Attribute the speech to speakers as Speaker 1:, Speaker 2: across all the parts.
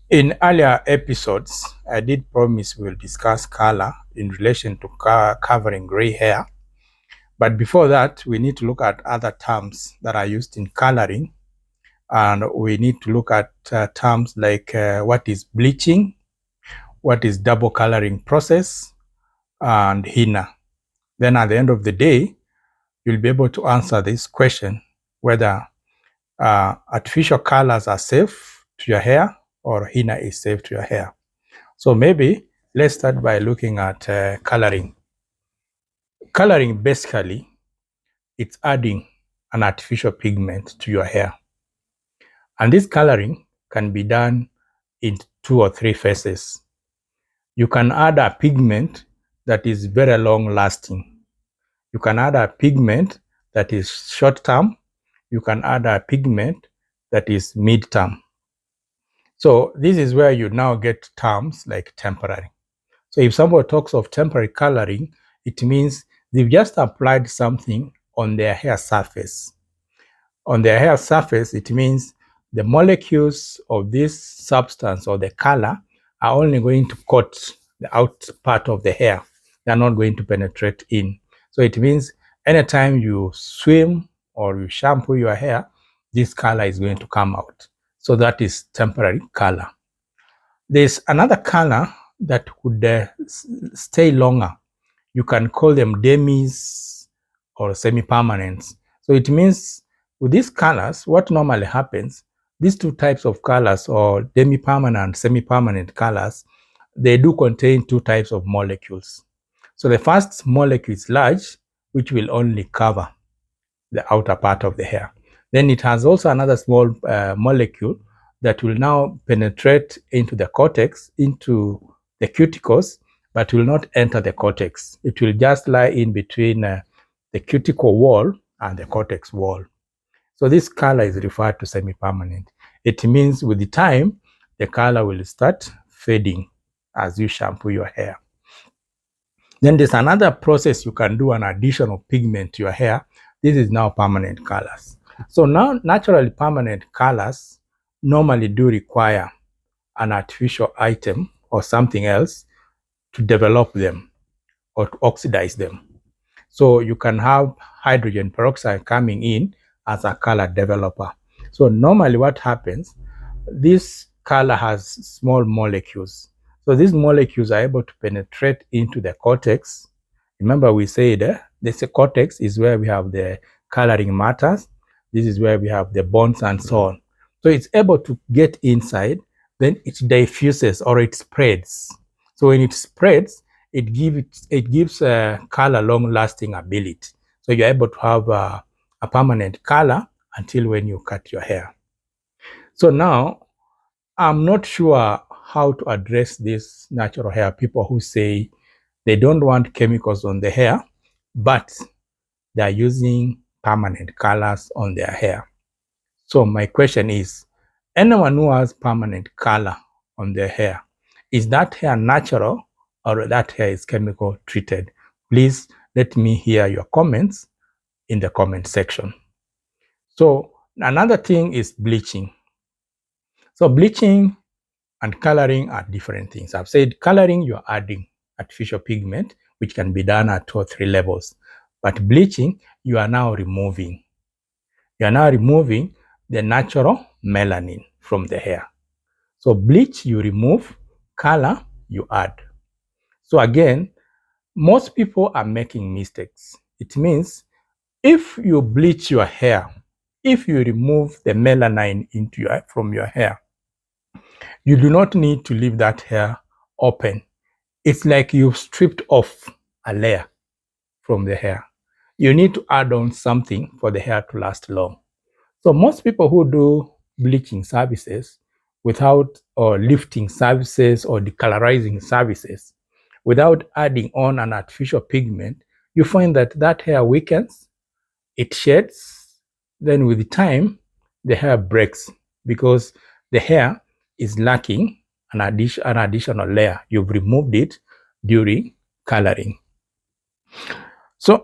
Speaker 1: In earlier episodes, I did promise we'll discuss color in relation to covering gray hair. But before that, we need to look at other terms that are used in coloring. And we need to look at terms like what is bleaching, what is double coloring process, and henna. Then at the end of the day, you'll be able to answer this question, whether artificial colors are safe to your hair or henna is safe to your hair. So maybe let's start by looking at coloring. Coloring, basically, it's adding an artificial pigment to your hair. And this coloring can be done in 2 or 3 phases. You can add a pigment that is very long lasting. You can add a pigment that is short term. You can add a pigment that is mid term. So this is where you now get terms like temporary. So if someone talks of temporary coloring, it means they've just applied something on their hair surface. On their hair surface, it means the molecules of this substance or the color are only going to coat the out part of the hair. They're not going to penetrate in. So it means anytime you swim or you shampoo your hair, this color is going to come out. So that is temporary color. There's another color that would stay longer. You can call them demis or semi-permanents. So it means with these colors, what normally happens, these 2 types of colors, or demi-permanent, semi-permanent colors, they do contain 2 types of molecules. So the first molecule is large, which will only cover the outer part of the hair. Then it has also another small molecule that will now penetrate into the cortex, into the cuticles, but will not enter the cortex. It will just lie in between the cuticle wall and the cortex wall. So this color is referred to semi-permanent. It means with the time, the color will start fading as you shampoo your hair. Then there's another process you can do, an addition of pigment to your hair. This is now permanent colors. So now naturally permanent colors normally do require an artificial item or something else to develop them or to oxidize them. So you can have hydrogen peroxide coming in as a color developer. So normally what happens, this color has small molecules. So these molecules are able to penetrate into the cortex. Remember we said the cortex is where we have the coloring matters. This is where we have the bonds and so on. So it's able to get inside, then it diffuses or it spreads. So when it spreads, it gives a color long-lasting ability. So you're able to have a permanent color until when you cut your hair. So now, I'm not sure how to address this natural hair people who say they don't want chemicals on the hair, but they're using permanent colors on their hair. So my question is, anyone who has permanent color on their hair, is that hair natural or that hair is chemical treated? Please let me hear your comments in the comment section. So another thing is bleaching. So bleaching and coloring are different things. I've said coloring, you're adding artificial pigment, which can be done at 2 or 3 levels. But bleaching, you are now removing. You are now removing the natural melanin from the hair. So bleach, you remove. Color, you add. So again, most people are making mistakes. It means if you bleach your hair, if you remove the melanin from your hair, you do not need to leave that hair open. It's like you've stripped off a layer from the hair. You need to add on something for the hair to last long. So most people who do bleaching services without, or lifting services or decolorizing services, without adding on an artificial pigment, you find that that hair weakens, it sheds, then with time, the hair breaks because the hair is lacking an additional layer. You've removed it during coloring. So,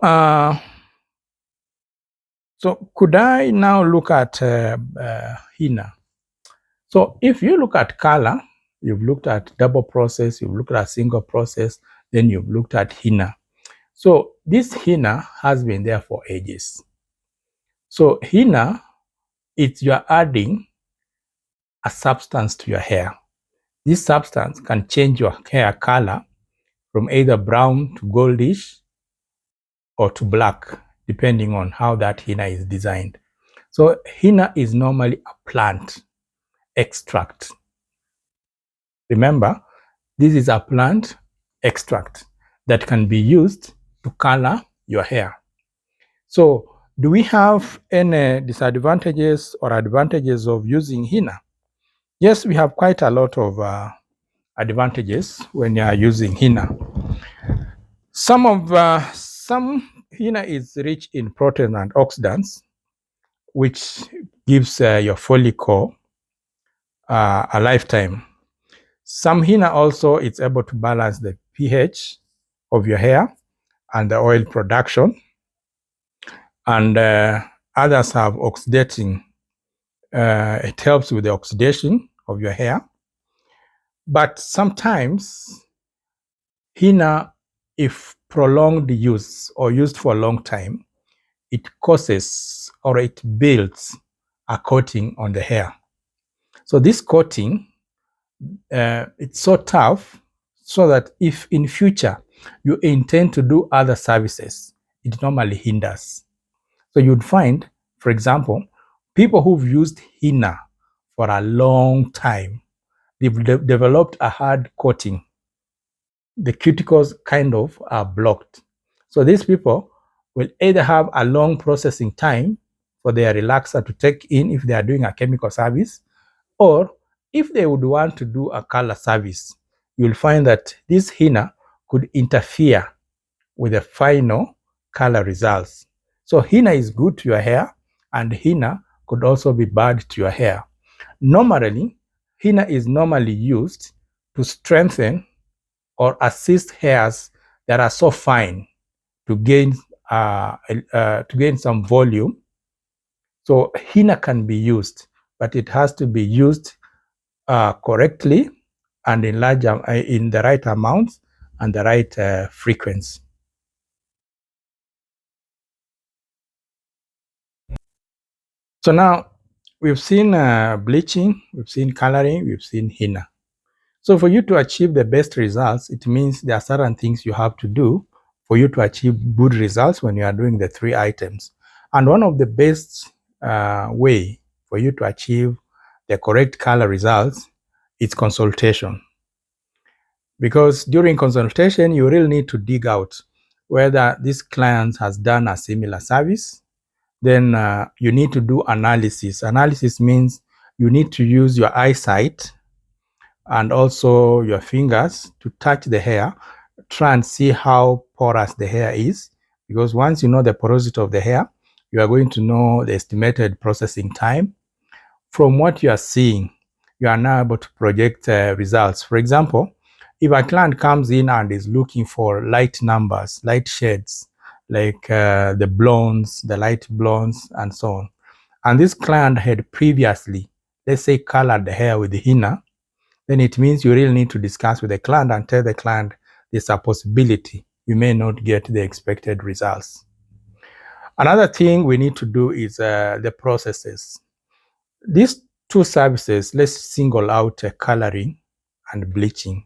Speaker 1: so could I now look at henna? So if you look at color, you've looked at double process, you've looked at single process, then you've looked at Henna. So this Henna has been there for ages. So Henna, it's you're adding a substance to your hair. This substance can change your hair color from either brown to goldish or to black, depending on how that henna is designed. So henna is normally a plant extract. Remember, this is a plant extract that can be used to color your hair. So do we have any disadvantages or advantages of using henna? Yes, we have quite a lot of advantages when you are using henna. Some henna is rich in protein and oxidants, which gives your follicle a lifetime. Some henna also is able to balance the pH of your hair and the oil production, and others have oxidating. It helps with the oxidation of your hair, but sometimes henna, if prolonged use or used for a long time, it causes or it builds a coating on the hair. So this coating, it's so tough so that if in future you intend to do other services, it normally hinders. So you'd find, for example, people who've used henna for a long time, they've developed a hard coating. The cuticles kind of are blocked. So these people will either have a long processing time for their relaxer to take in if they are doing a chemical service, or if they would want to do a color service, you'll find that this henna could interfere with the final color results. So henna is good to your hair, and henna could also be bad to your hair. Normally, henna is normally used to strengthen or assist hairs that are so fine to gain some volume. So henna can be used, but it has to be used correctly and in the right amounts and the right frequency. So now we've seen bleaching, we've seen coloring, we've seen henna. So for you to achieve the best results, it means there are certain things you have to do for you to achieve good results when you are doing the three items. And one of the best way for you to achieve the correct color results is consultation. Because during consultation, you really need to dig out whether this client has done a similar service. Then you need to do analysis. Analysis means you need to use your eyesight and also your fingers to touch the hair, try and see how porous the hair is. Because once you know the porosity of the hair, you are going to know the estimated processing time. From what you are seeing, you are now able to project results. For example, if a client comes in and is looking for light numbers, light shades, like the blondes, the light blondes, and so on, and this client had previously, let's say, colored the hair with henna, then it means you really need to discuss with the client and tell the client there's a possibility you may not get the expected results. Another thing we need to do is the processes. These two services, let's single out coloring and bleaching.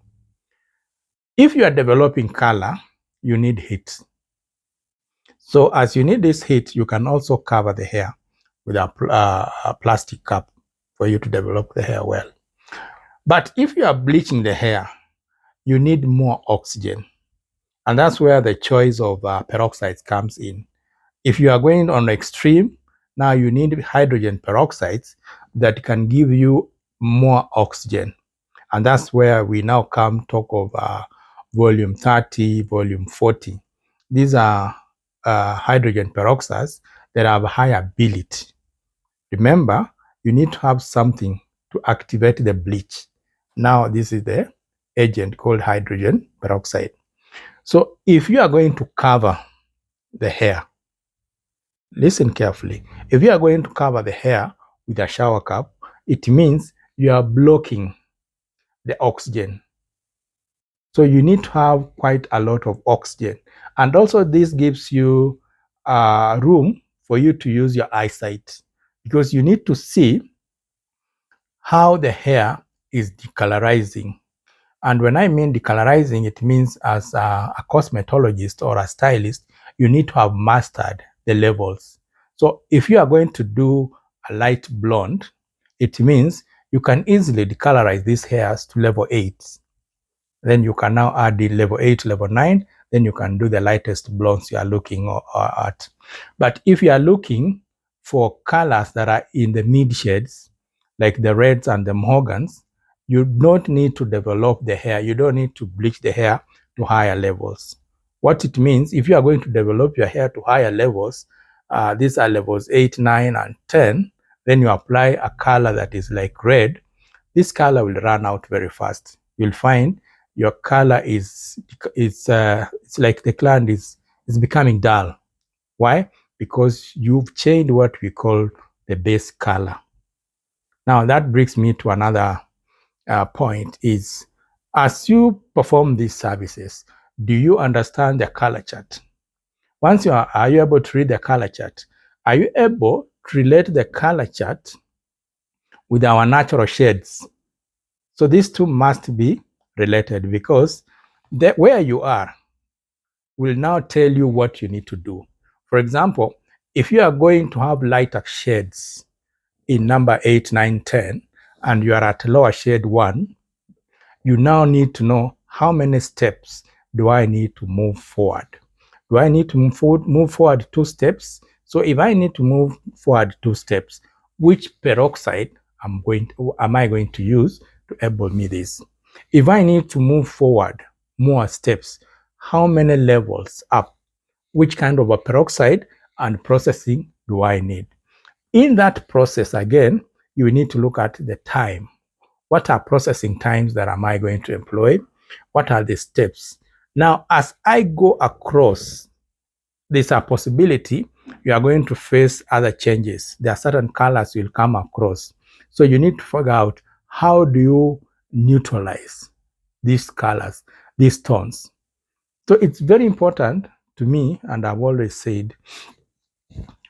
Speaker 1: If you are developing color, you need heat. So as you need this heat, you can also cover the hair with a plastic cup for you to develop the hair well. But if you are bleaching the hair, you need more oxygen. And that's where the choice of peroxides comes in. If you are going on the extreme, now you need hydrogen peroxides that can give you more oxygen. And that's where we now talk of volume 30, volume 40. These are hydrogen peroxides that have high ability. Remember, you need to have something to activate the bleach. Now, this is the agent called hydrogen peroxide. So if you are going to cover the hair, listen carefully. If you are going to cover the hair with a shower cap, it means you are blocking the oxygen. So you need to have quite a lot of oxygen. And also this gives you room for you to use your eyesight, because you need to see how the hair is decolorizing. And when I mean decolorizing, it means as a cosmetologist or a stylist, you need to have mastered the levels. So if you are going to do a light blonde, it means you can easily decolorize these hairs to level 8. Then you can now add the level 8, level 9, then you can do the lightest blondes you are looking at. But if you are looking for colors that are in the mid shades, like the reds and the mahoganies, you don't need to develop the hair. You don't need to bleach the hair to higher levels. What it means, if you are going to develop your hair to higher levels, these are levels 8, 9, and 10, then you apply a color that is like red. This color will run out very fast. You'll find your color is it's like the gland is becoming dull. Why? Because you've changed what we call the base color. Now that brings me to another point: is as you perform these services, do you understand the color chart? Once are you able to read the color chart? Are you able to relate the color chart with our natural shades? So these two must be related, because where you are will now tell you what you need to do. For example, if you are going to have lighter shades in number 8, 9, 10, and you are at lower shade 1, you now need to know how many steps do I need to move forward. Do I need to move forward 2 steps? So if I need to move forward 2 steps, which peroxide am I going to use to enable me this? If I need to move forward more steps, how many levels up? Which kind of a peroxide and processing do I need? In that process, again, you need to look at the time. What are processing times that am I going to employ? What are the steps? Now, as I go across, there's a possibility you are going to face other changes. There are certain colors you'll come across. So you need to figure out, how do you neutralize these colors, these tones? So it's very important to me, and I've always said,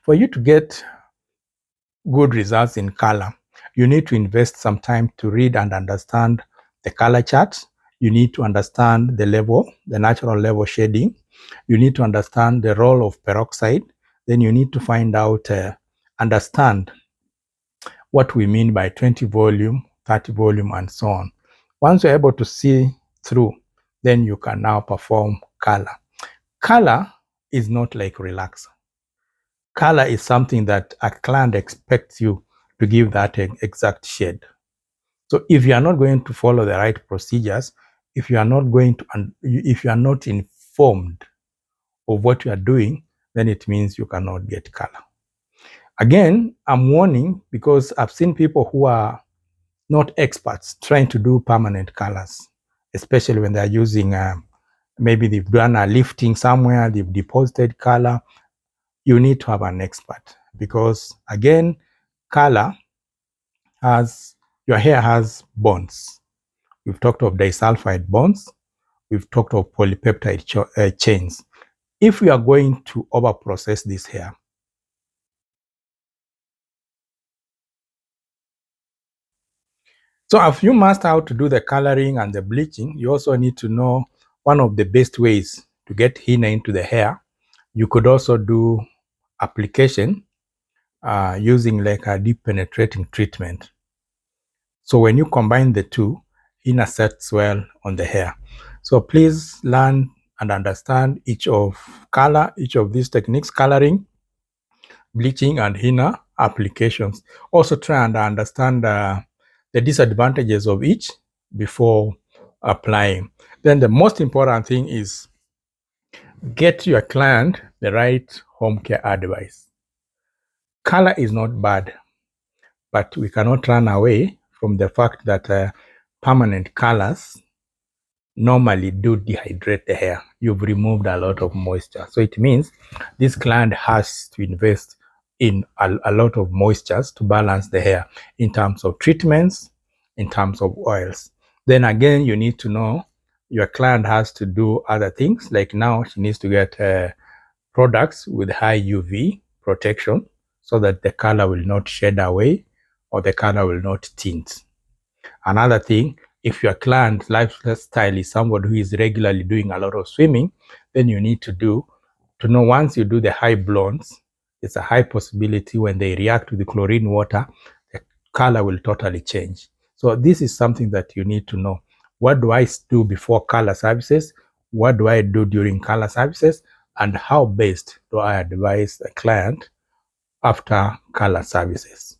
Speaker 1: for you to get good results in color, you need to invest some time to read and understand the color chart. You need to understand the level, the natural level shading. You need to understand the role of peroxide. Then you need to find out, understand what we mean by 20 volume, 30 volume, and so on. Once you're able to see through, then you can now perform color. Color is not like relaxer. Color is something that a client expects you to give that exact shade. So if you are not going to follow the right procedures, if you are not informed of what you are doing, then it means you cannot get color. Again, I'm warning, because I've seen people who are not experts trying to do permanent colors, especially when they're using, maybe they've done a lifting somewhere, they've deposited color. You need to have an expert, because again, color your hair has bonds. We've talked of disulfide bonds. We've talked of polypeptide chains. If we are going to overprocess this hair, so if you master how to do the coloring and the bleaching, you also need to know one of the best ways to get henna into the hair. You could also do application using like a deep penetrating treatment. So when you combine the two, henna sets well on the hair. So please learn and understand each of these techniques: coloring, bleaching, and henna applications. Also try and understand the disadvantages of each before applying. Then the most important thing is get your client the right home care advice. Color is not bad, but we cannot run away from the fact that permanent colors normally do dehydrate the hair. You've removed a lot of moisture. So it means this client has to invest in a lot of moistures to balance the hair in terms of treatments, in terms of oils. Then again, you need to know your client has to do other things. Like now, she needs to get products with high UV protection so that the color will not shed away or the color will not tint. Another thing, if your client's lifestyle is somebody who is regularly doing a lot of swimming, then you need to know once you do the high blondes, it's a high possibility when they react with the chlorine water, the color will totally change. So this is something that you need to know. What do I do before color services? What do I do during color services? And how best do I advise a client after color services?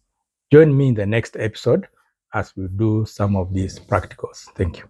Speaker 1: Join me in the next episode as we do some of these practicals. Thank you.